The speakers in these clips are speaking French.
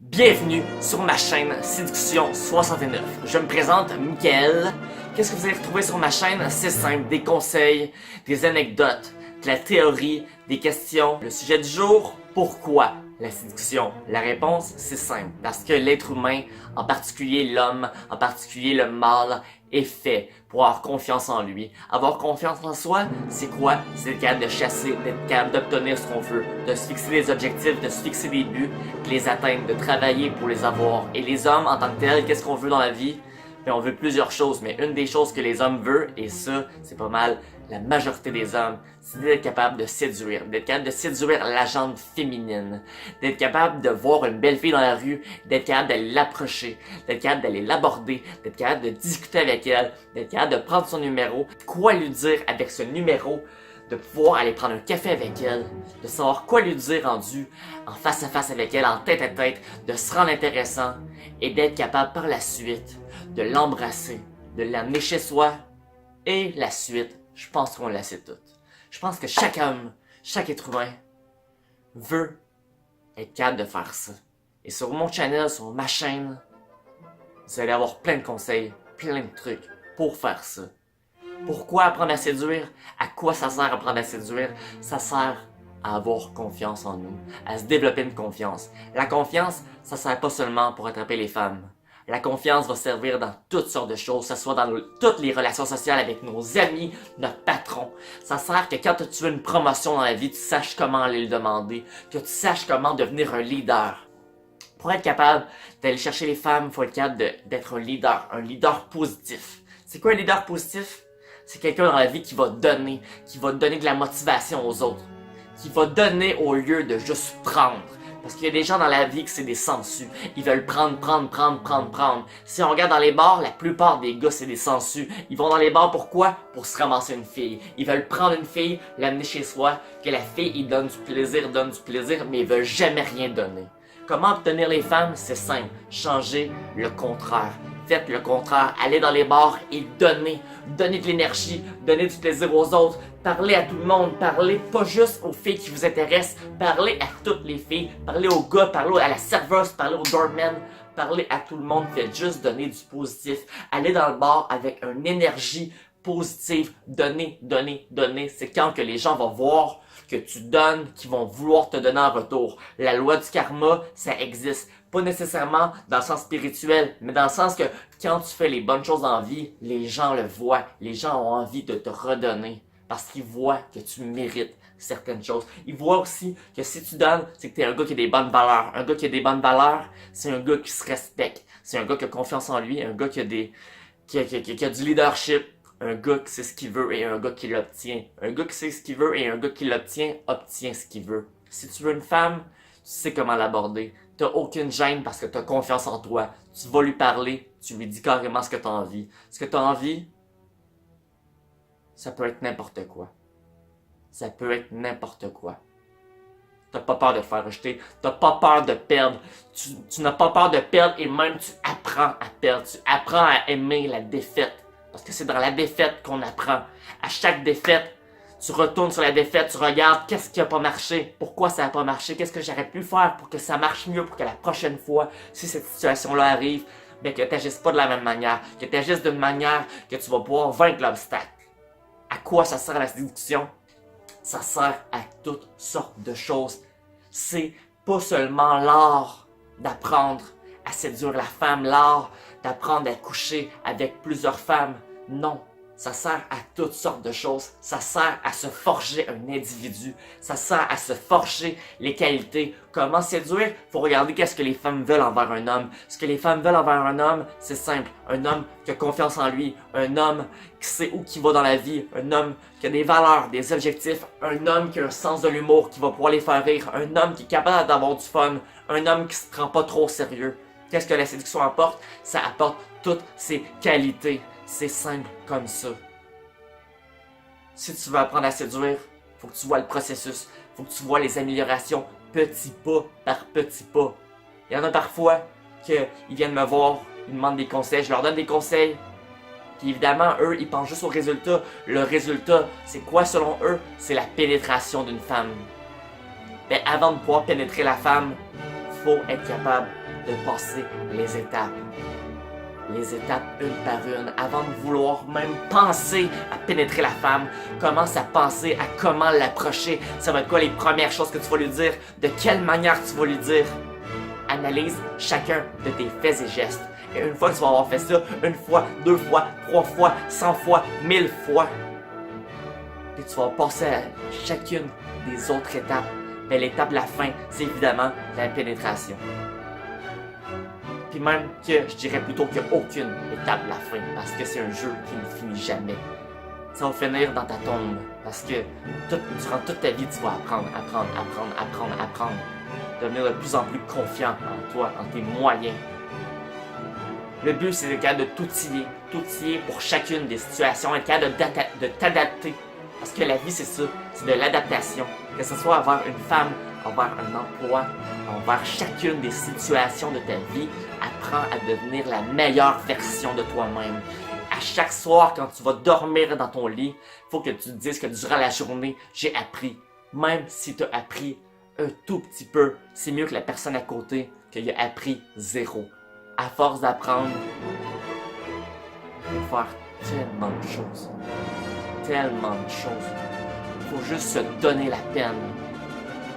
Bienvenue sur ma chaîne Séduction 69. Je me présente, Mickaël. Qu'est-ce que vous allez retrouver sur ma chaîne? C'est simple, des conseils, des anecdotes, de la théorie, des questions. Le sujet du jour, pourquoi la séduction? La réponse, c'est simple. Parce que l'être humain, en particulier l'homme, en particulier le mâle, est fait pour avoir confiance en lui. Avoir confiance en soi, c'est quoi? C'est d'être capable de chasser, d'être capable d'obtenir ce qu'on veut, de se fixer des objectifs, de se fixer des buts, de les atteindre, de travailler pour les avoir. Et les hommes, en tant que tels, qu'est-ce qu'on veut dans la vie? Bien, on veut plusieurs choses, mais une des choses que les hommes veulent, et ça, c'est pas mal la majorité des hommes, c'est d'être capable de séduire la gente féminine, d'être capable de voir une belle fille dans la rue, d'être capable d'aller l'approcher, d'être capable d'aller l'aborder, d'être capable de discuter avec elle, d'être capable de prendre son numéro, quoi lui dire avec ce numéro, de pouvoir aller prendre un café avec elle, de savoir quoi lui dire rendu en face à face avec elle, en tête à tête, de se rendre intéressant et d'être capable par la suite de l'embrasser, de l'amener chez soi et la suite, je pense qu'on la sait toute. Je pense que chaque homme, chaque être humain veut être capable de faire ça. Et sur mon channel, sur ma chaîne, vous allez avoir plein de conseils, plein de trucs pour faire ça. Pourquoi apprendre à séduire? À quoi ça sert apprendre à séduire? Ça sert à avoir confiance en nous, à se développer une confiance. La confiance, ça sert pas seulement pour attraper les femmes. La confiance va servir dans toutes sortes de choses, que ce soit dans toutes les relations sociales avec nos amis, notre patron. Ça sert que quand tu veux une promotion dans la vie, tu saches comment aller le demander, que tu saches comment devenir un leader. Pour être capable d'aller chercher les femmes, il faut être capable d'être un leader positif. C'est quoi un leader positif? C'est quelqu'un dans la vie qui va donner de la motivation aux autres, qui va donner au lieu de juste prendre. Parce qu'il y a des gens dans la vie que c'est des sangsues. Ils veulent prendre. Si on regarde dans les bars, la plupart des gars, c'est des sangsues. Ils vont dans les bars pourquoi? Pour se ramasser une fille. Ils veulent prendre une fille, l'amener chez soi, que la fille, il donne du plaisir, mais ils veulent jamais rien donner. Comment obtenir les femmes? C'est simple. Changez le contraire. Faites le contraire. Allez dans les bars et donnez. Donnez de l'énergie, donnez du plaisir aux autres. Parlez à tout le monde, parlez pas juste aux filles qui vous intéressent, parlez à toutes les filles, parlez aux gars, parlez à la serveuse, parlez aux doormen, parlez à tout le monde, faites juste donner du positif. Allez dans le bar avec une énergie positive, donnez. C'est quand que les gens vont voir que tu donnes, qu'ils vont vouloir te donner en retour. La loi du karma, ça existe. Pas nécessairement dans le sens spirituel, mais dans le sens que quand tu fais les bonnes choses en vie, les gens le voient. Les gens ont envie de te redonner. Parce qu'ils voient que tu mérites certaines choses. Ils voient aussi que si tu donnes, c'est que t'es un gars qui a des bonnes valeurs. Un gars qui a des bonnes valeurs, c'est un gars qui se respecte. C'est un gars qui a confiance en lui, un gars qui a qui a du leadership. Un gars qui sait ce qu'il veut et un gars qui l'obtient. Un gars qui sait ce qu'il veut et un gars qui l'obtient, obtient ce qu'il veut. Si tu veux une femme, tu sais comment l'aborder. T'as aucune gêne parce que t'as confiance en toi. Tu vas lui parler, tu lui dis carrément ce que t'as envie. Ce que t'as envie, ça peut être n'importe quoi. Ça peut être n'importe quoi. T'as pas peur de te faire rejeter. T'as pas peur de perdre. Tu n'as pas peur de perdre et même tu apprends à perdre. Tu apprends à aimer la défaite. Parce que c'est dans la défaite qu'on apprend. À chaque défaite, tu retournes sur la défaite, tu regardes qu'est-ce qui a pas marché, pourquoi ça a pas marché, qu'est-ce que j'aurais pu faire pour que ça marche mieux, pour que la prochaine fois, si cette situation-là arrive, bien que tu n'agisses pas de la même manière, que tu agisses d'une manière que tu vas pouvoir vaincre l'obstacle. À quoi ça sert la séduction? Ça sert à toutes sortes de choses. C'est pas seulement l'art d'apprendre à séduire la femme, l'art d'apprendre à coucher avec plusieurs femmes. Non, ça sert à toutes sortes de choses. Ça sert à se forger un individu. Ça sert à se forger les qualités. Comment séduire? Faut regarder qu'est-ce que les femmes veulent envers un homme. Ce que les femmes veulent envers un homme, c'est simple. Un homme qui a confiance en lui. Un homme qui sait où qu'il va dans la vie. Un homme qui a des valeurs, des objectifs. Un homme qui a un sens de l'humour, qui va pouvoir les faire rire. Un homme qui est capable d'avoir du fun. Un homme qui se prend pas trop au sérieux. Qu'est-ce que la séduction apporte? Ça apporte toutes ces qualités. C'est simple comme ça. Si tu veux apprendre à séduire, faut que tu vois le processus. Faut que tu vois les améliorations petit pas par petit pas. Il y en a parfois qu'ils viennent me voir, ils me demandent des conseils, je leur donne des conseils. Puis évidemment, eux, ils pensent juste au résultat. Le résultat, c'est quoi selon eux? C'est la pénétration d'une femme. Mais avant de pouvoir pénétrer la femme, faut être capable de passer les étapes. Les étapes une par une, avant de vouloir même penser à pénétrer la femme, commence à penser à comment l'approcher. Ça va être quoi les premières choses que tu vas lui dire? De quelle manière tu vas lui dire? Analyse chacun de tes faits et gestes. Et une fois que tu vas avoir fait ça, une fois, 2 fois, 3 fois, 100 fois, 1000 fois, et tu vas passer à chacune des autres étapes. Mais l'étape de la fin, c'est évidemment la pénétration. Puis même que je dirais plutôt qu'il n'y a aucune étape de la fin, parce que c'est un jeu qui ne finit jamais. Ça va finir dans ta tombe, parce que durant toute ta vie, tu vas apprendre. Devenir de plus en plus confiant en toi, en tes moyens. Le but, c'est d'être capable de t'outiller pour chacune des situations, être capable de t'adapter. Parce que la vie, c'est ça, c'est de l'adaptation. Que ce soit envers une femme, envers un emploi, envers chacune des situations de ta vie, apprends à devenir la meilleure version de toi-même. À chaque soir, quand tu vas dormir dans ton lit, il faut que tu te dises que durant la journée, j'ai appris. Même si tu as appris un tout petit peu, c'est mieux que la personne à côté qui a appris 0. À force d'apprendre, on va faire tellement de choses. Tellement de choses. Il faut juste se donner la peine.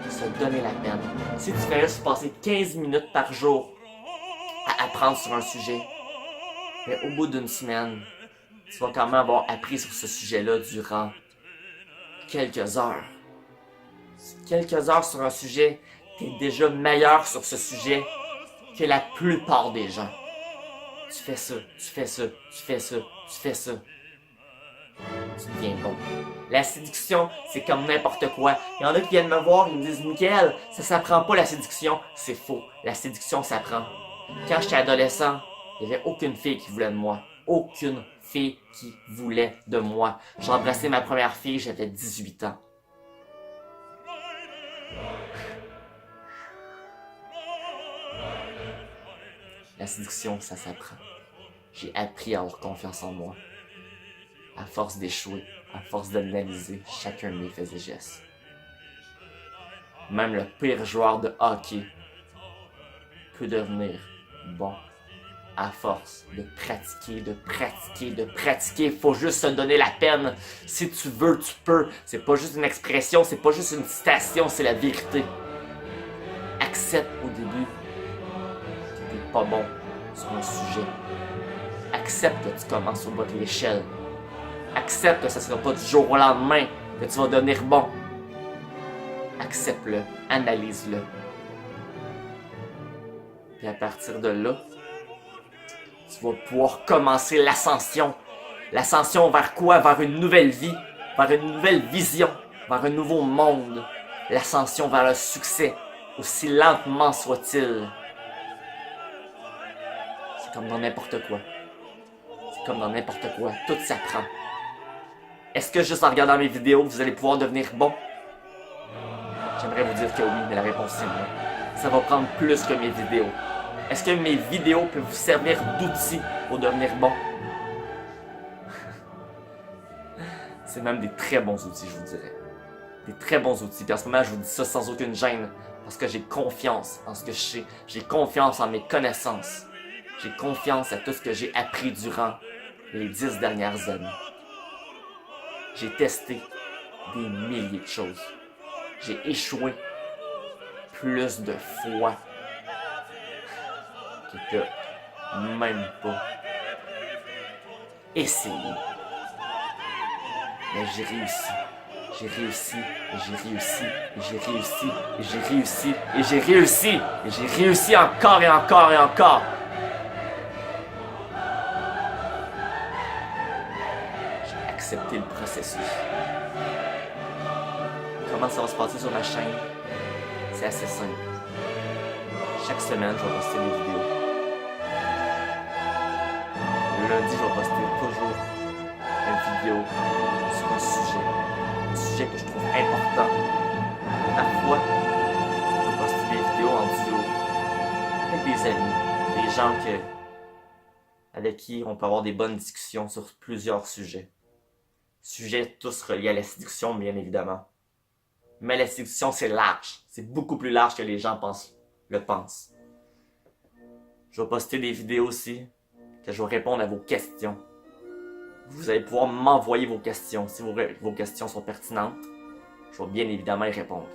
Se donner la peine. Si tu fais juste passer 15 minutes par jour à apprendre sur un sujet, mais au bout d'une semaine, tu vas quand même avoir appris sur ce sujet-là durant quelques heures. Quelques heures sur un sujet, tu es déjà meilleur sur ce sujet que la plupart des gens. Tu fais ça, tu fais ça, tu fais ça, tu fais ça. Tu deviens bon. La séduction, c'est comme n'importe quoi. Il y en a qui viennent me voir, ils me disent « Mickaël, ça s'apprend pas la séduction. » C'est faux. La séduction s'apprend. Quand j'étais adolescent, il n'y avait aucune fille qui voulait de moi. Aucune fille qui voulait de moi. J'ai embrassé ma première fille, j'avais 18 ans. La séduction, ça s'apprend. J'ai appris à avoir confiance en moi. À force d'échouer, à force d'analyser chacun de mes faits et gestes. Même le pire joueur de hockey peut devenir bon à force de pratiquer. Faut juste se donner la peine. Si tu veux, tu peux. C'est pas juste une expression, c'est pas juste une citation, c'est la vérité. Accepte au début que t'es pas bon sur un sujet. Accepte que tu commences au bas de l'échelle. Accepte que ce ne sera pas du jour au lendemain que tu vas devenir bon. Accepte-le, analyse-le. Puis à partir de là, tu vas pouvoir commencer l'ascension. L'ascension vers quoi? Vers une nouvelle vie, vers une nouvelle vision, vers un nouveau monde. L'ascension vers le succès, aussi lentement soit-il. C'est comme dans n'importe quoi. C'est comme dans n'importe quoi. Tout s'apprend. Est-ce que juste en regardant mes vidéos, vous allez pouvoir devenir bon? J'aimerais vous dire que oui, mais la réponse est non. Ça va prendre plus que mes vidéos. Est-ce que mes vidéos peuvent vous servir d'outils pour devenir bon? C'est même des très bons outils, je vous dirais. Des très bons outils. Puis en ce moment, je vous dis ça sans aucune gêne. Parce que j'ai confiance en ce que je sais. J'ai confiance en mes connaissances. J'ai confiance à tout ce que j'ai appris durant les 10 dernières années. J'ai testé des milliers de choses. J'ai échoué plus de fois que t'as même pas essayé. Mais j'ai réussi. J'ai réussi, et j'ai réussi, et j'ai réussi, et j'ai réussi, et j'ai réussi, et j'ai réussi encore et encore et encore. J'ai accepté le processus. Comment ça va se passer sur ma chaîne? C'est assez simple. Chaque semaine, je vais poster des vidéos. Le lundi, je vais poster toujours une vidéo sur un sujet que je trouve important. Parfois, je vais poster des vidéos en duo avec des amis, des gens avec qui on peut avoir des bonnes discussions sur plusieurs sujets. Sujets tous reliés à la séduction, bien évidemment. Mais la séduction, c'est large. C'est beaucoup plus large que les gens pensent le pensent. Je vais poster des vidéos aussi, que je vais répondre à vos questions. Vous allez pouvoir m'envoyer vos questions. Si vos questions sont pertinentes, je vais bien évidemment y répondre.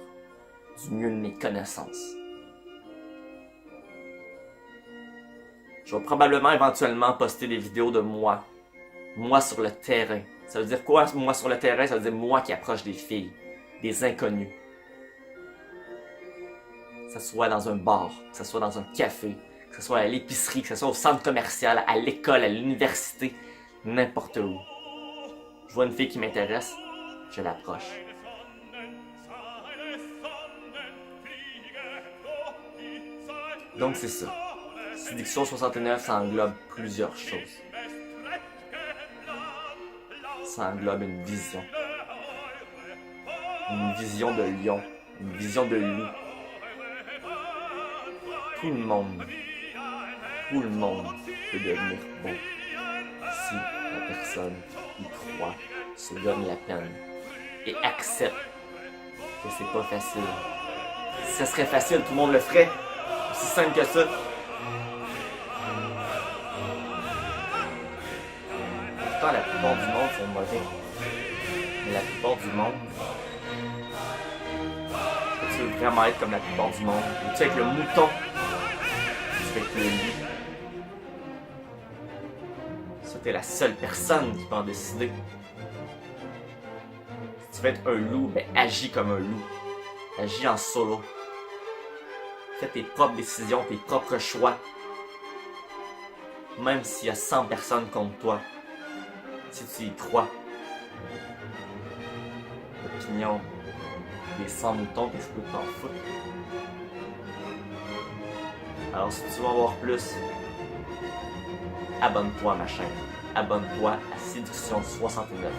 Du mieux de mes connaissances. Je vais probablement éventuellement poster des vidéos de moi. Moi sur le terrain. Ça veut dire quoi, moi sur le terrain? Ça veut dire moi qui approche des filles, des inconnus. Que ce soit dans un bar, que ce soit dans un café, que ce soit à l'épicerie, que ce soit au centre commercial, à l'école, à l'université, n'importe où. Je vois une fille qui m'intéresse, je l'approche. Donc c'est ça. Séduction 69, ça englobe plusieurs choses. Ça englobe une vision. Une vision de lion, une vision de loup. Tout le monde peut devenir beau si la personne y croit, se donne la peine et accepte que c'est pas facile. Si ça serait facile, tout le monde le ferait. Aussi simple que ça. Pourtant, la plupart du monde sont mauvais. Mais la plupart du monde, est-ce que tu veux vraiment être comme la plupart du monde? Veux-tu être le mouton? Veux-tu être le loup? Ça, t'es la seule personne qui peut en décider. Si tu veux être un loup, ben agis comme un loup. Agis en solo. Fais tes propres décisions, tes propres choix. Même s'il y a 100 personnes contre toi. Si tu y crois. L'opinion des 100 moutons, qu'est-ce que tu t'en fous? Alors si tu veux en voir plus, abonne-toi à ma chaîne. Abonne-toi à Séduction 69.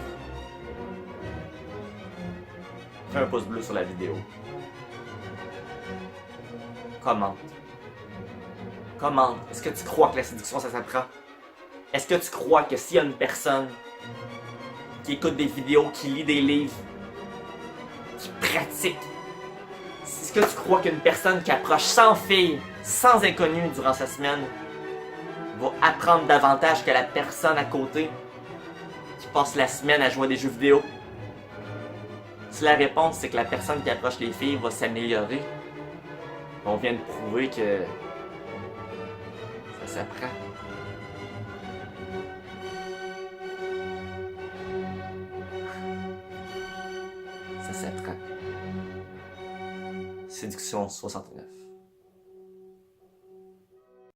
Fais un pouce bleu sur la vidéo. Commente. Commente. Est-ce que tu crois que la séduction, ça s'apprend? Est-ce que tu crois que s'il y a une personne qui écoute des vidéos, qui lit des livres, qui pratique, est-ce que tu crois qu'une personne qui approche 100 filles, 100 inconnus durant sa semaine, va apprendre davantage que la personne à côté qui passe la semaine à jouer à des jeux vidéo? Si la réponse c'est que la personne qui approche les filles va s'améliorer, on vient de prouver que ça s'apprend. Ça s'apprend. Séduction 69.